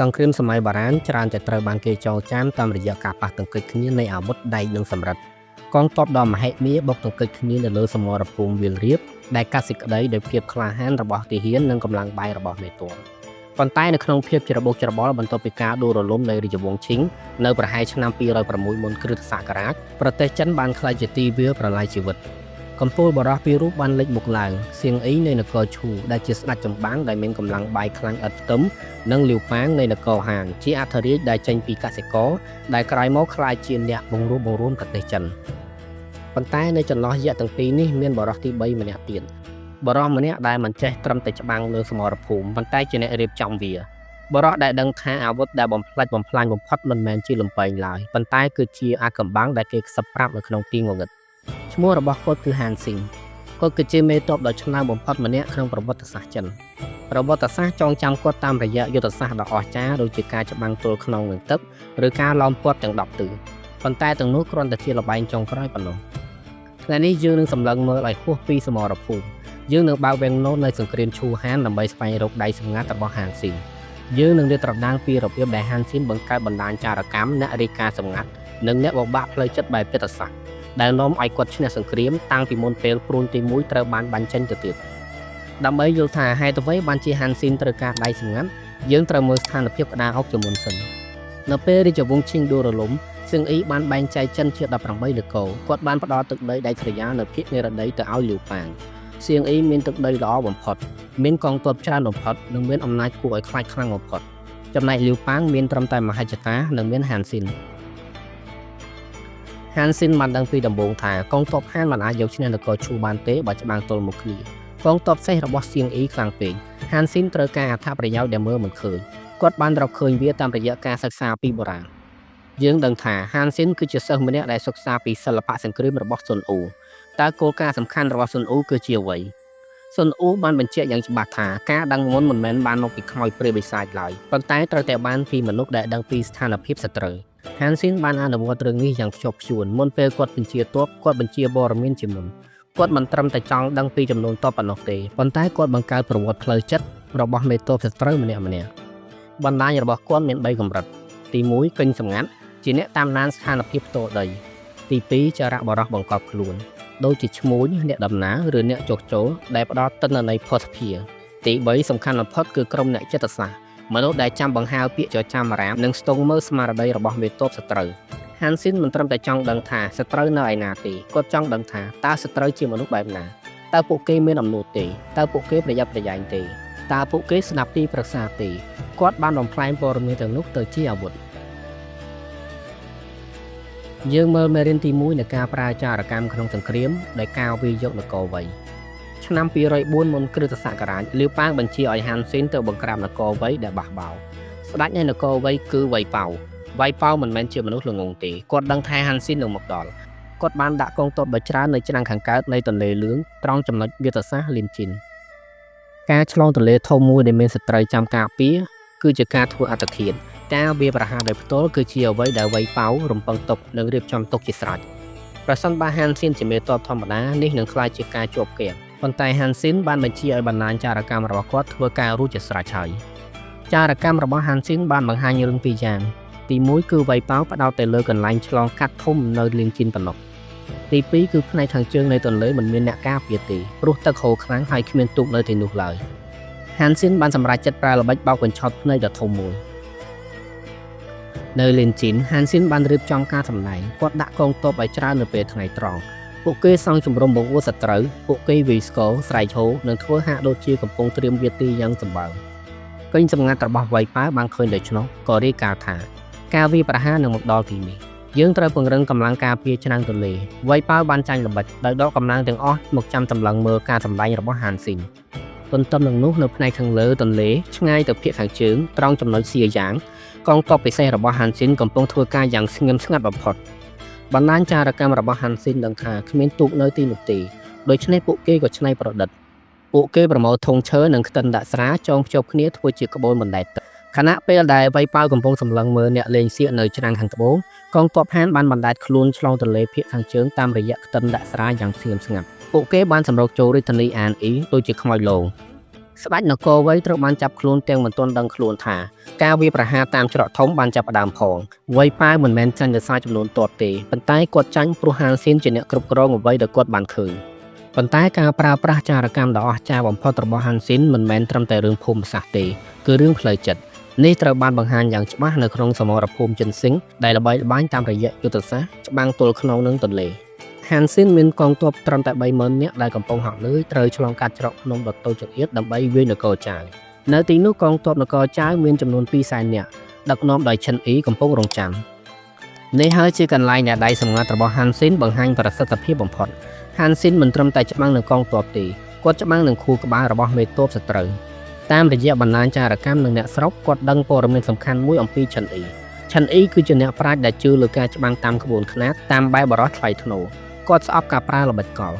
សង្គ្រាមសម័យបុរាណច្រើនតែត្រូវបានគេចងចាំតាមរយៈការប៉ះទង្គិចគ្នានៃអាវុធដៃនិងសម្រិតកងទ័ពដ៏មហិមាបុកទង្គិចគ្នានៅលើសមរភូមិវាលរៀបដែលកាត់សេចក្តីដោយភាពក្លាហានរបស់ទាហាននិងកម្លាំងបាយរបស់មេទ័ពប៉ុន្តែនៅក្នុងភាពច្របូកច្របល់បន្ទាប់ពីការដួលរលំនៃរាជវង្សឈិងនៅប្រហែលឆ្នាំ206មុនគ្រិស្តសករាជប្រទេសចិនបានក្លាយជាទីវាលប្រល័យជីវិតកំពូលបរោះពីររូបបានលេចមុខឡើងសៀងអ៊ីនៃនគរឈូដែលជាស្ដេចចម្បាំងដែលមានកម្លាំងបាយខ្លាំងឥតផ្ទឹមនិងលាវប៉ាងនៃនគរហានជាអធិរាជដែលចេញពីកសិករដែលក្រោយមកក្លាយជាអ្នកបង្រួបប្រទេសចិនប៉ុន្តែនៅចន្លោះយៈទាំងពីរនេះមានបរោះទី3ម្នាក់ទៀតបរោះម្នាក់ដែលមិនចេះត្រឹមតែច្បាំងលើសមរភូមិប៉ុន្តែជាអ្នករៀបចំវាបរោះដែលដឹងថាអាវុធដែលបំផ្លិចបំផ្លាញបំផុតមិនមែនជាលំពែងឡើយប៉ុន្តែគឺជាអាថ៌កំបាំងដែលគេខ្សឹបប្រាប់នៅក្នុងទីងងឹតឈ្មោះរបស់គាត់គឺហានស៊ីងគាត់គឺជាមេទ័ពដ៏ឆ្នើមបំផុតម្នាក់ក្នុងប្រវត្តិសាស្ត្រចិនប្រវត្តិសាស្ត្រចងចាំគាត់តាមរយៈយុទ្ធសាស្ត្រដ៏អស្ចារ្យដូចជាការច្បាំងទល់ក្នុងនឹងទឹកឬការឡោមព័ទ្ធទាំង10ទិសប៉ុន្តែទាំងនោះគ្រាន់តែជាល្បែងចុងក្រោយប៉ុណ្ណោះថ្ងៃនេះយើងនឹងសម្លឹងមើលឲ្យហួសពីសមរភូមិយើងនឹងបើកវាំងណូតនៅសង្គ្រាមឈូហានដើម្បីស្វែងរកដៃសម្ងាត់របស់ហានស៊ីនយើងនឹងរៀបត្រដាងពីរបៀបដែលហានស៊ីនបង្កើតបណ្ដាញចារកម្មអ្នករាយការណ៍សម្ងាត់និងអ្នកបំបាក់ផ្លូវចិត្តបែបយុទ្ធសាស្ត្រដែលនាំឲ្យគាត់ឈ្នះសង្គ្រាមតាំងពីមុនពេលព្រួញទី1ត្រូវបានបាញ់ចេញទៅទៀតដើម្បីយល់ថាហេតុអ្វីបានជាហានស៊ីនត្រូវការដៃសម្ងាត់យើងត្រូវមើលស្ថានភាពក្តារអុកជាមុនសិននៅពេលរាជវង្សឈិងដួលរលំសៀងអ៊ីបានបែងចែកចិនជា18នគរគាត់បានផ្ដល់ទឹកដីដាច់ស្រយាលនៅភាគនិរតីទៅឲ្យលាវប៉ាងសៀងអ៊ីមានទឹកដីល្អបំផុតមានកងទ័ពច្រើនបំផុតនិងមានអំណាចគួរឲ្យខ្លាចខ្លាំងបំផុតចំណែកលាវប៉ាងមានត្រឹមតែមហិច្ឆតានិងមានហានស៊ីនបានដឹងពីដំបូងថាកងទ័ពហានមិនអាចយកឈ្នះនគរឈូបានទេបើច្បាំងទល់មុខគ្នាកងទ័ពសេះរបស់សៀងអ៊ីខ្លាំងពេកហានស៊ីនត្រូវការអត្ថប្រយោជន៍ដែលមើលមិនឃើញគាត់បានរកឃើញវាតាមរយៈការសិក្សាពីបុរាណយើងដឹងថាហានស៊ីនគឺជាសិស្សម្នាក់ដែលសិក្សាពីសិល្បៈសង្គ្រាមរបស់ស៊ុនអ៊ូតើគោលការណ៍សំខាន់របស់ស៊ុនអ៊ូគឺជាអ្វីស៊ុនអ៊ូបានបញ្ជាក់យ៉ាងច្បាស់ថាការដឹងមុនមិនមែនបានមកពីខ្មោចព្រាយបិសាចឡើយប៉ុន្តែត្រូវតែបានពីមនុស្សដែលដឹងពីស្ថានភាពសត្រូវហានស៊ីនបានអនុវត្តរឿងនេះយ៉ាងខ្ជាប់ខ្ជួនមុនពេលគាត់បញ្ជាទ័ពគាត់បញ្ជាព័ត៌មានជាមុនគាត់មិនត្រឹមតែចង់ដឹងពីចំនួនទ័ពប៉ុណ្ណោះទេប៉ុន្តែគាត់បង្កើតប្រវត្តិផ្លូវចិត្តរបស់មេទ័ពសត្រូវម្នាក់បណ្ដាញរបស់គាត់មាន3កម្រិតទី1កេញសម្ងាត់ជាអ្នកតាមដានស្ថានភាពផ្ទាល់ដីទី2ចរៈបរោះបង្កប់ខ្លួនដូចជាឈ្មួញអ្នកដំណើរឬអ្នកចុះចូលដែលផ្ដល់ទិន្នន័យភស្តុភារទី3សំខាន់បំផុតគឺក្រុមអ្នកចិត្តសាស្ត្រមនុស្សដែលចាំបង្ហើរពាក្យចចាមអារាមនិងស្ទង់មើលស្មារតីរបស់មេទ័ពសត្រូវហានស៊ីនមិនត្រឹមតែចង់ដឹងថាសត្រូវនៅឯណាទេគាត់ចង់ដឹងថាតើសត្រូវជាមនុស្សបែបណាតើពួកគេមានអំនួតទេតើពួកគេប្រយ័ត្នប្រយែងទេតើពួកគេស្ដាប់ទីប្រឹក្សាទេគាត់បានបំផ្លាញព័ត៌មានទាំងនោះទៅជាអាវុធយើងមើលមេរៀនទី1នៃការប្រើចារកម្មក្នុងសង្គ្រាមដោយការវាយយកនគរវៃឆ្នាំ204មុនគ្រិស្តសករាជលាវប៉ាងបញ្ជាឲ្យហានស៊ីនទៅបង្ក្រាបនគរវៃដែលបះបោរស្ដេចនៃនគរវៃគឺវៃប៉ៅមិនមែនជាមនុស្សល្ងងទេគាត់ដឹងថាហានស៊ីននឹងមកដល់គាត់បានដាក់កងទ័ពដ៏ច្រើននៅឆ្នាំងខាងកើតនៃទន្លេលឿងត្រង់ចំណុចយុទ្ធសាស្ត្រលៀនជីនការឆ្លងទន្លេធំមួយដែលមានសត្រូវចាំការពារគឺជាការធ្វើអត្តឃាតការវាប្រហារដោយផ្ទាល់គឺជាអ្វីដែលវៃប៉ៅរំពឹងទុកនិងរៀបចំទុកជាស្រេចប្រសិនបើហានស៊ីនជាមេទ័ពធម្មតានេះនឹងក្លាយជាការជាប់គាំងប៉ុន្តែហានស៊ីនបានបញ្ជាឲ្យបណ្ដាញចារកម្មរបស់គាត់ធ្វើការរួចជាស្រេចហើយចារកម្មរបស់ហានស៊ីនបានបង្ហាញរឿងពីរយ៉ាងទី1គឺវៃប៉ៅផ្ដោតទៅលើកន្លែងឆ្លងកាត់ធំនៅលៀងជីនប៉ុណ្ណោះទី2គឺផ្នែកខាងជើងនៃទន្លេមិនមានអ្នកការពារទេព្រោះទឹកហូរខ្លាំងហើយគ្មានទូកនៅទីនោះឡើយហានស៊ីនបានសម្រេចចិត្តប្រើល្បិចបោកបញ្ឆោតភ្នែកដ៏ធំមួយនៅលៀនជីនហានស៊ីនបានរៀបចំការសម្ដែងគាត់ដាក់កងទ័ពឲ្យច្រើននៅពេលថ្ងៃត្រង់ពួកគេសង់ជំរំបង្អួតសត្រូវពួកគេវាយស្គរស្រែកឈោនិងធ្វើហាក់ដូចជាកំពុងត្រៀមវាទីយ៉ាងសម្បើមកេញសម្ងាត់របស់វៃប៉ៅបានឃើញដូច្នោះក៏រាយការណ៍ថាការវាយប្រហារនឹងមកដល់ទីនេះយើងត្រូវពង្រឹងកម្លាំងការពារឆ្នាំងទន្លេវៃប៉ៅបានចាញ់ល្បិចដោយដកកម្លាំងទាំងអស់មកចាំសម្លឹងមើលការសម្ដែងរបស់ហានស៊ីនទន្ទឹមនឹងនោះនៅផ្នែកខាងលើទន្លេឆ្ងាយទៅភាគខាងជើងត្រង់ចំណុចសៀយ៉ាងកងទ័ពពិសេសរបស់ហានស៊ីនកំពុងធ្វើការយ៉ាងស្ងៀមស្ងាត់បំផុតបណ្ដាញចារកម្មរបស់ហានស៊ីនដឹងថាគ្មានទូកនៅទីនោះទេដូច្នេះពួកគេក៏ច្នៃប្រឌិតពួកគេប្រមូលធុងឈើនិងខ្ទឹមដាក់ស្រាចងភ្ជាប់គ្នាធ្វើជាក្បួនបណ្ដែតទឹកខណៈពេលដែលវៃប៉ៅកំពុងសម្លឹងមើលអ្នកលេងសៀកនៅឆ្នាំងខាងត្បូងកងទ័ពហានបានបណ្ដែតខ្លួនឆ្លងទន្លេភាគខាងជើងតាមរយៈខ្ទឹមដាក់ស្រាយ៉ាងស្ងៀមស្ងាត់ពួកគេបានសម្រុកចូលរាជធានីអានអ៊ីដូចជាខ្មោចលង ស្ដេចនគរវ័យត្រូវបានចាប់ខ្លួនទាំងមិនទាន់ដឹងខ្លួនថាការវាយប្រហារតាមច្រកធំបានចាប់ផ្ដើមផងវ័យប៉ាវមិនមែនចាញ់ដោយសារចំនួនទ័ពទេប៉ុន្តែគាត់ចាញ់ព្រោះហានស៊ីនជាអ្នកគ្រប់គ្រងអ្វីដែលគាត់បានឃើញប៉ុន្តែការប្រើប្រាស់ចារកម្មដ៏អស្ចារ្យបំផុតរបស់ហានស៊ីនមិនមែនត្រឹមតែរឿងភូមិសាស្ត្រទេគឺរឿងផ្លូវចិត្តនេះត្រូវបានបង្ហាញយ៉ាងច្បាស់នៅក្នុងសមរភូមិចិនស៊ីងដែលល្បីល្បាញតាមរយៈយុទ្ធសាស្ត្រច្បាំងទល់ខ្នងនឹងទន្លេហានស៊ីនមានកងទ័ពត្រឹមតែ 30000 នាក់ដែលកំពុងហោះលើយត្រូវឆ្លងកាត់ច្រកភ្នំដ៏តូចចង្អៀតដើម្បីវាយនគរចៅនៅទីនោះកងទ័ពនគរចៅមានចំនួន 200,000 នាក់ដឹកនាំដោយឈិនអ៊ីកំពុងរងចាំនេះហើយជាកន្លែងដែលដៃសម្ងាត់របស់ហានស៊ីនបង្ហាញប្រសិទ្ធភាពបំផុតហានស៊ីនមិនត្រឹមតែច្បាំងនឹងកងទ័ពទេគាត់ច្បាំងនឹងខួរក្បាលរបស់មេទ័ពសត្រូវតាមរយៈបណ្ដាញចារកម្មនិងអ្នកស្រុកគាត់ដឹងព័ត៌មានសំខាន់មួយអំពីឈិនអ៊ីគឺជាអ្នកប្រាជ្ញដែលជឿលើការច្បាំងតាមក្បួនខ្នាតតាមបែបបរិសុទ្ធថ្លៃថ្នូរគាត់ស្អប់ការប្រើល្បិចកល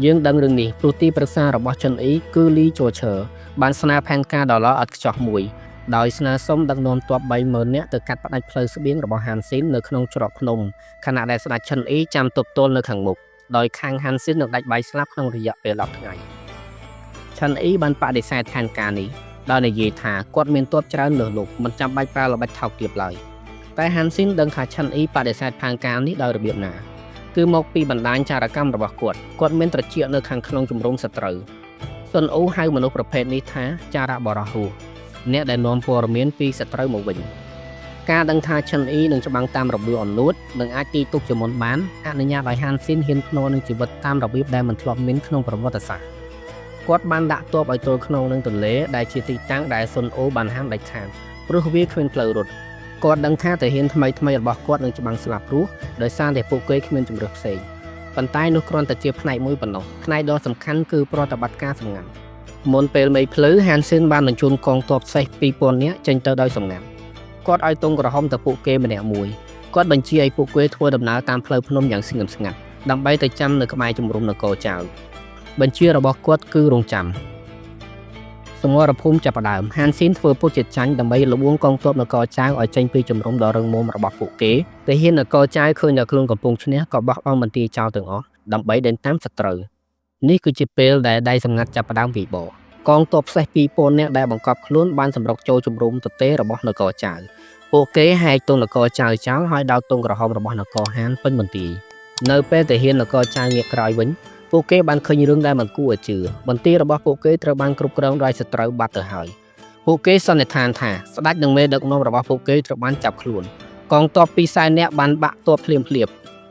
យើងដឹងរឿងនេះព្រោះទីប្រឹក្សារបស់ឈិនអ៊ីគឺលីជូឈើបានស្នើផែនការដ៏ល្អឥតខ្ចោះមួយដោយស្នើសុំដឹកនាំទ័ព 30000 នាក់ទៅកាត់ផ្ដាច់ផ្លូវស្បៀងរបស់ហានស៊ីននៅក្នុងច្រកភ្នំខណៈដែលស្ដេចឈិនអ៊ីចាំទប់ទល់នៅខាងមុខដោយខាងហានស៊ីននឹងដាច់បាយស្លាប់ក្នុងរយៈពេល10ថ្ងៃឈិនអ៊ីបានបដិសេធផែនការនេះដោយនិយាយថាគាត់មានទ័ពច្រើនលើសលប់មិនចាំបាច់ប្រើល្បិចថោកទាបឡើយតែហានស៊ីនដឹងថាឈិនអ៊ីបដិសេធផែនការនេះដោយរបៀបណាគឺមកពីបណ្ដាញចារកម្មរបស់គាត់មានត្រចៀកនៅខាងក្នុងជំរំសត្រូវស៊ុនអ៊ូហៅមនុស្សប្រភេទនេះថាចារបរោះហួសអ្នកដែលនាំព័ត៌មានពីសត្រូវមកវិញការដឹងថាឈិនអ៊ីនឹងច្បាំងតាមរបៀបអនួតនឹងអាចទីទុកជាមុនបានអនុញ្ញាតឲ្យហានស៊ីនហ៊ានភ្នាល់នឹងជីវិតតាមរបៀបដែលមិនធ្លាប់មានក្នុងប្រវត្តិសាស្ត្រគាត់បានដាក់ទ័ពឲ្យទល់ក្នុងនឹងទន្លេដែលជាទីតាំងដែលស៊ុនអ៊ូបានហាមដាច់ខាតព្រោះវាគ្មានផ្លូវរត់គាត់ដឹងថាទាហានថ្មីរបស់គាត់នឹងច្បាំងស្លាប់ព្រោះដោយសារតែពួកគេគ្មានជំរឿសផ្សេងប៉ុន្តែនោះគ្រាន់តែជាផ្នែកមួយប៉ុណ្ណោះផ្នែកដ៏សំខាន់គឺប្រតិបត្តិការសម្ងាត់មុនពេលមេភ្លឺហានស៊ីនបានបញ្ជូនកងទ័ពសេះ 2000 នាក់ចេញទៅដោយសម្ងាត់គាត់ឲ្យទង់ក្រហមទៅពួកគេម្នាក់មួយគាត់បញ្ជាឲ្យពួកគេធ្វើដំណើរតាមផ្លូវភ្នំយ៉ាងស្ងៀមស្ងាត់ដើម្បីទៅចាំនៅក្បែរជំរំនគរចៅបញ្ជារបស់គាត់គឺរងចាំសមរភូមិចាប់ផ្ដើមហានស៊ីនធ្វើពុតជាចាញ់ដើម្បីលបួងកងទ័ពនគរចៅឲ្យចេញពីជំរំដ៏រឹងមាំរបស់ពួកគេតែហ៊ាននគរចៅឃើញតែខ្លួនកំពុងឈ្នះក៏បោះបង់បន្ទាយចោលទាំងអស់ដើម្បីដេញតាមសត្រូវនេះគឺជាពេលដែលដៃសម្ងាត់ចាប់ផ្ដើមវិបរកងទ័ពសេះ 2000 នាក់ដែលបង្កប់ខ្លួនបានសម្រុកចូលជំរំទទេរបស់នគរចៅពួកគេហែកទង់នគរចៅចោលហើយដោតទង់ក្រហមរបស់នគរហានពេញបន្ទាយនៅពេលទាហាននគរចៅងាកក្រោយវិញពួកគេបានឃើញរឿងដែលមិនគួរឲ្យជឿបន្ទាយរបស់ពួកគេត្រូវបានគ្រប់គ្រងដោយសត្រូវបាត់ទៅហើយពួកគេសន្និដ្ឋានថាស្ដេចនិងមេដឹកនាំរបស់ពួកគេត្រូវបានចាប់ខ្លួនកងទ័ព 200,000 នាក់បានបាក់ទ័ពភ្លាម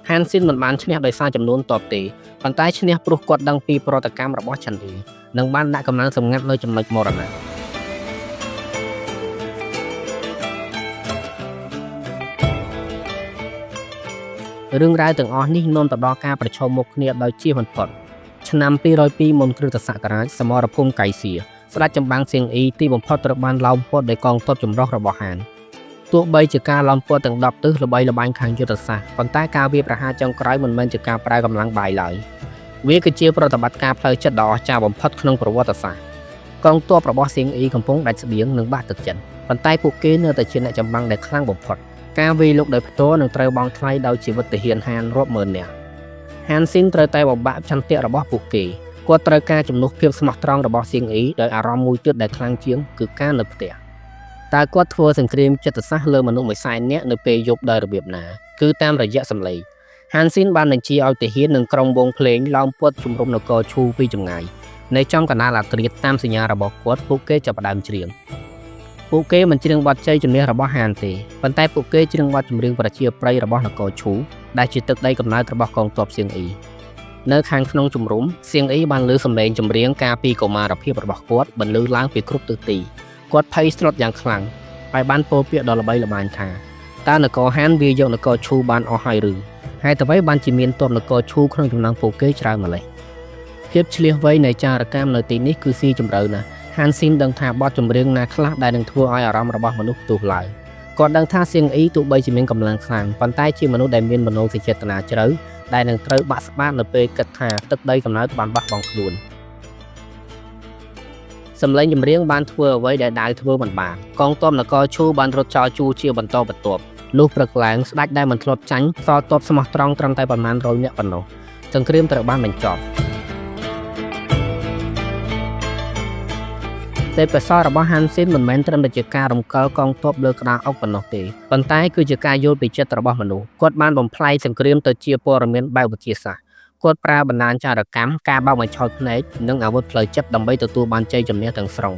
ហានស៊ីនមិនបានឈ្នះដោយសារចំនួនទ័ពទេប៉ុន្តែឈ្នះព្រោះគាត់ដឹងពីប្រតិកម្មរបស់ឈិនអ៊ីនិងបានដាក់កម្លាំងសម្ងាត់នៅចំណុចមរណៈរឿងរ៉ាវទាំងអស់នេះនាំទៅដល់ការប្រឈមមុខគ្នាដោយជៀសមិនផុតឆ្នាំ202មុនគ្រិស្តសករាជសមរភូមិកៃសៀស្ដេចចម្បាំងសៀងអ៊ីទីបំផុតត្រូវបានឡោមព័ទ្ធដោយកងទ័ពចម្រុះរបស់ហានទោះបីជាការឡោមព័ទ្ធទាំង10ទិសល្បីល្បាញខាងយុទ្ធសាស្ត្រប៉ុន្តែការវាយប្រហារចុងក្រោយមិនមែនជាការប្រើកម្លាំងបាយឡើយវាគឺជាប្រតិបត្តិការផ្លូវចិត្តដ៏អស្ចារ្យបំផុតក្នុងប្រវត្តិសាស្ត្រកងទ័ពរបស់សៀងអ៊ីកំពុងដាច់ស្បៀងនិងបាក់ទឹកចិត្តប៉ុន្តែពួកគេនៅតែជាអ្នកចម្បាំងដែលខ្លាំងបំផុតការវាយលុកដោយផ្ទាល់នឹងត្រូវបង់ថ្លៃដោយជីវិតទាហានហានរាប់ម៉ឺននាក់ហានស៊ីនត្រូវតែបំបាក់ចន្ទៈរបស់ពួកគេគាត់ត្រូវការជំនួសភាពស្មោះត្រង់របស់សៀងអ៊ីដោយអារម្មណ៍មួយទៀតដែលខ្លាំងជាងគឺការនៅផ្ទះតើគាត់ធ្វើសង្គ្រាមចិត្តសាស្ត្រលើមនុស្ស100,000 នាក់នៅពេលយប់ដោយរបៀបណាគឺតាមរយៈសម្លេងហានស៊ីនបានបញ្ជាឲ្យទាហាននិងក្រុមវងភ្លេងឡោមព័ទ្ធជំរំនគរឈូពីចម្ងាយនៅចំកណ្ដាលអាធ្រាត្រតាមសញ្ញារបស់គាត់ពួកគេចាប់ផ្ដើមច្រៀងពួកគេមិនច្រៀងបទជ័យជំនះរបស់ហានទេប៉ុន្តែពួកគេច្រៀងបទចម្រៀងប្រជាប្រិយរបស់នគរឈូដែលជាទឹកដីកំណើតរបស់កងទ័ពសៀងអ៊ីនៅខាងក្នុងជំរំសៀងអ៊ីបានលើសម្លេងចម្រៀងការពីកុមារភាពរបស់គាត់បន្លឺឡើងពីគ្រប់ទិសទីគាត់ភ័យស្លុតយ៉ាងខ្លាំងហើយបានពោលពាក្យដ៏ល្បីល្បាញថាតើនគរហានវាយកនគរឈូបានអស់ហើយឬហេតុអ្វីបានជាមានទ័ពនគរឈូក្នុងចំណោមពួកគេច្រើនម្ល៉េះភាពឆ្លៀសវៃនៃចារកម្មនៅទីនេះគឺស៊ីជម្រៅណាស់ហានស៊ីនដឹងថាបទចម្រៀងណាខ្លះដែលនឹងធ្វើឲ្យអារម្មណ៍របស់មនុស្សផ្ទុះឡើងគាត់ដឹងថាសៀងអ៊ីទោះបីជាមានកម្លាំងខ្លាំងប៉ុន្តែជាមនុស្សដែលមានមនោសញ្ចេតនាជ្រៅដែលនឹងត្រូវបាក់ស្បាតនៅពេលគិតថាទឹកដីកំណើតបានបោះបង់ខ្លួនសម្លេងចម្រៀងបានធ្វើអ្វីដែលដាវធ្វើមិនបានកងទ័ពនគរឈូបានរត់ចោលជួរជាបន្តបន្ទាប់លុះព្រឹកឡើងស្ដេចដែលមិនធ្លាប់ចាញ់សល់ទ័ពស្មោះត្រង់ត្រឹមតែប្រមាណ100 នាក់ប៉ុណ្ណោះសង្គ្រាមត្រូវបានបញ្ចប់ ទេពកោសល្យរបស់ហានស៊ីនមិនមែនត្រឹមតែជាការរំកិលកងទ័ពលើក្តារអុកប៉ុណ្ណោះទេប៉ុន្តែគឺជាការយល់ពីចិត្តរបស់មនុស្សគាត់បានបំផ្លាញសង្គ្រាមទៅជាព័ត៌មានបែបវិទ្យាសាស្ត្រគាត់ប្រើបណ្ដាញចារកម្មការបោកបញ្ឆោតភ្នែកនិងអាវុធផ្លូវចិត្តដើម្បីទទួលបានជ័យជំនះទាំងស្រុង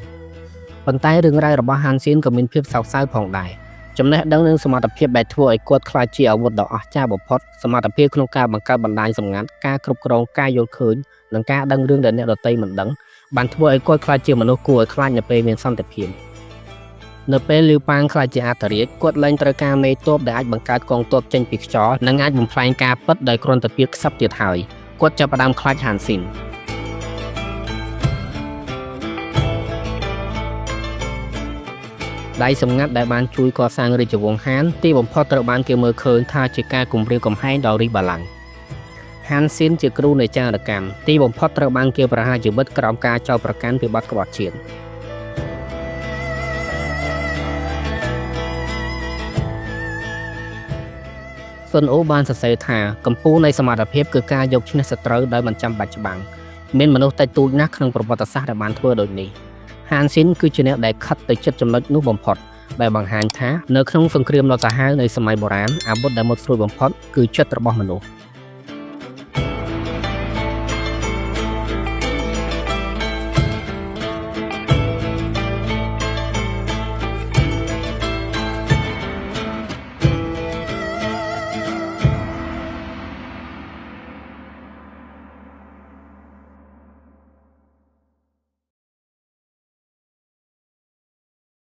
ប៉ុន្តែរឿងរ៉ាវរបស់ហានស៊ីនក៏មានភាពសោកសៅផងដែរចំណេះដឹងនិងសមត្ថភាពដែលធ្វើឲ្យគាត់ក្លាយជាអាវុធដ៏អស្ចារ្យបំផុតសមត្ថភាពក្នុងការបង្កើតបណ្ដាញសម្ងាត់ការគ្រប់គ្រងការយល់ឃើញនិងការដឹងរឿងដែលអ្នកដទៃមិនដឹងបានធ្វើឲ្យគាត់ក្លាយជាមនុស្សគួរឲ្យខ្លាចនៅពេលមានសន្តិភាពនៅពេលលីវប៉ាងក្លាយជាអធិរាជគាត់លែងត្រូវការមេទ័ពដែលអាចបង្កើតកងទ័ពចេញពីខ្យល់និងអាចបំផ្លាញការពិតដោយគ្រាន់តែពៀតខ្សឹបទៀតហើយគាត់ចាប់ផ្ដើមខ្លាចហានស៊ីនដៃសម្ងាត់ដែលបានជួយកសាងរាជវង្សហានទីបំផុតត្រូវបានគេមើលឃើញថាជាការគំរាមកំហែងដល់រាជបល្ល័ង្កហានស៊ីនជាគ្រូនៃចារកម្មទីបំផុតត្រូវបានគេប្រហារជីវិតក្រោមការចោទប្រកាន់ពីបទក្បត់ជាតិស៊ុនអ៊ូបានសរសេរថាកម្ពុជានៃសមត្ថភាពគឺការយកឈ្នះសត្រូវដោយមិនចាំបាច់ច្បាំងមានមនុស្សតិចតួចណាស់ក្នុងប្រវត្តិសាស្ត្រដែលបានធ្វើដូចនេះហានស៊ីនគឺជាអ្នកដែលខិតទៅចិត្តចំណុចនោះបំផុតដែលបង្ហាញថានៅក្នុងសង្គ្រាមដ៏សាហាវនៃសម័យបុរាណអាវុធដែលមុតស្រួចបំផុតគឺចិត្តរបស់មនុស្ស